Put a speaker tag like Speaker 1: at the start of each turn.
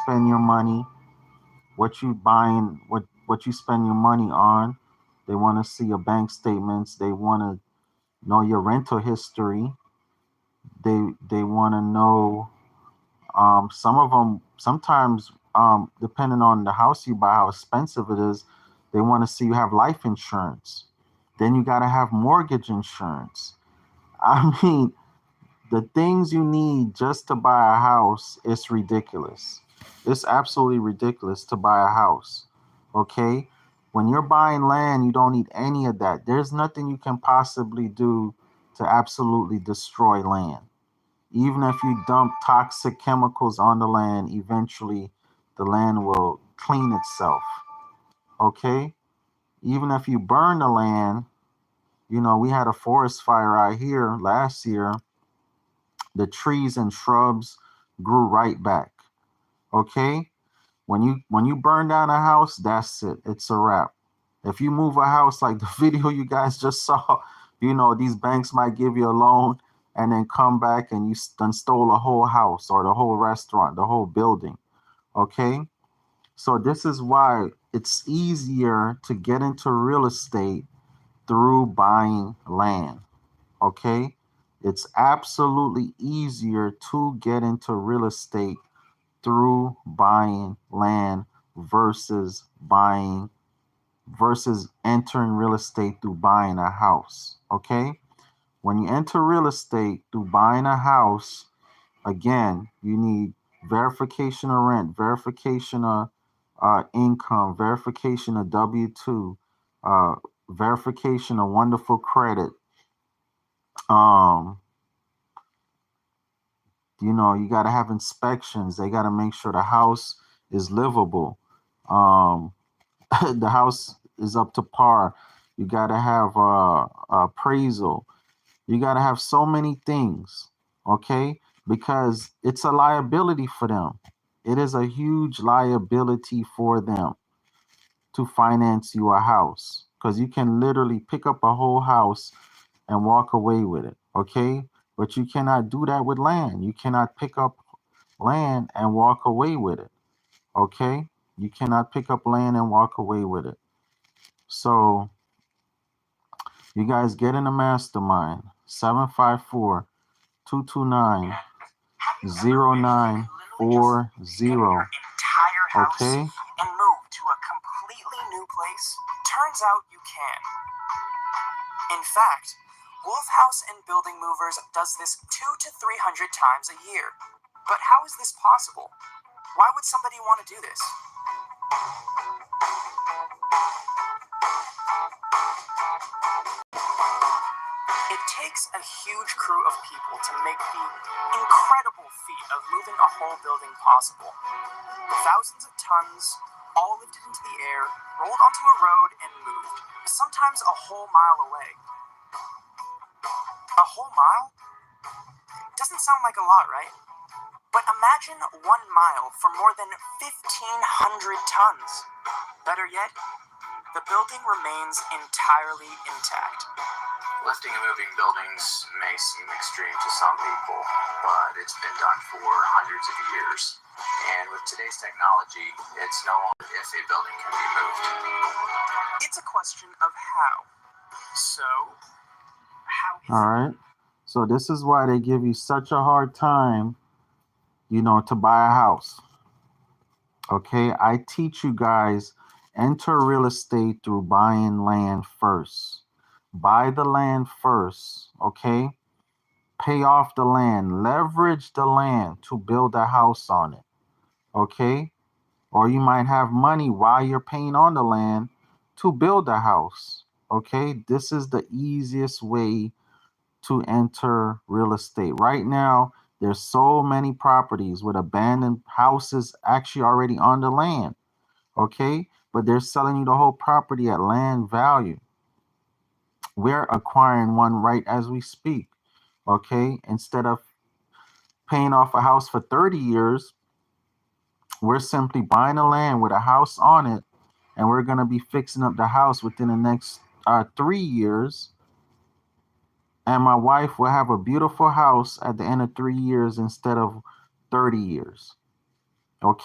Speaker 1: spend your money, what you buying, what you spend your money on. They want to see your bank statements. They want to know your rental history. They want to know, some of them sometimes, depending on the house you buy, how expensive it is, they want to see you have life insurance. Then you got to have mortgage insurance. I mean, the things you need just to buy a house is ridiculous. It's absolutely ridiculous to buy a house. Okay? When you're buying land, you don't need any of that. There's nothing you can possibly do to absolutely destroy land. Even if you dump toxic chemicals on the land, eventually the land will clean itself. Okay? Even if you burn the land, we had a forest fire out here last year. The trees and shrubs grew right back. Okay? When you burn down a house, that's it. It's a wrap. If you move a house like the video you guys just saw, these banks might give you a loan and then come back and you done stole a whole house or the whole restaurant, the whole building. Okay? So this is why it's easier to get into real estate through buying land. Okay? It's absolutely easier to get into real estate through buying land versus entering real estate through buying a house. Okay? When you enter real estate through buying a house, again, you need verification of rent, verification of income, verification of W-2, verification of wonderful credit. You got to have inspections. They got to make sure the house is livable. The house is up to par. You got to have appraisal. You got to have so many things, okay? Because it's a liability for them. It is a huge liability for them to finance you a house, because you can literally pick up a whole house and walk away with it, okay? But you cannot do that with land. You cannot pick up land and walk away with it, okay? You cannot pick up land and walk away with it. So you guys get in a mastermind. 754-229-0940. Okay?
Speaker 2: And move to a completely new place? Turns out you can. In fact, Wolf House and Building Movers does this 200 to 300 times a year. But how is this possible? Why would somebody want to do this? It takes a huge crew of people to make the incredible feat of moving a whole building possible. Thousands of tons, all lifted into the air, rolled onto a road and moved, sometimes a whole mile away. A whole mile? Doesn't sound like a lot, right? But imagine 1 mile for more than 1,500 tons. Better yet, the building remains entirely intact.
Speaker 3: Lifting and moving buildings may seem extreme to some people, but it's been done for hundreds of years. And with today's technology, it's no longer if a building can be moved.
Speaker 2: It's a question of how. So, how is
Speaker 1: All right. So this is why they give you such a hard time, to buy a house. Okay? I teach you guys, enter real estate through buying land first. Buy the land first, okay? Pay off the land. Leverage the land to build a house on it, okay? Or you might have money while you're paying on the land to build a house, okay? This is the easiest way to enter real estate. Right now, there's so many properties with abandoned houses actually already on the land, okay? But they're selling you the whole property at land value. We're acquiring one right as we speak, okay? Instead of paying off a house for 30 years, we're simply buying a land with a house on it, and we're going to be fixing up the house within the next 3 years. And my wife will have a beautiful house at the end of 3 years instead of 30 years, okay?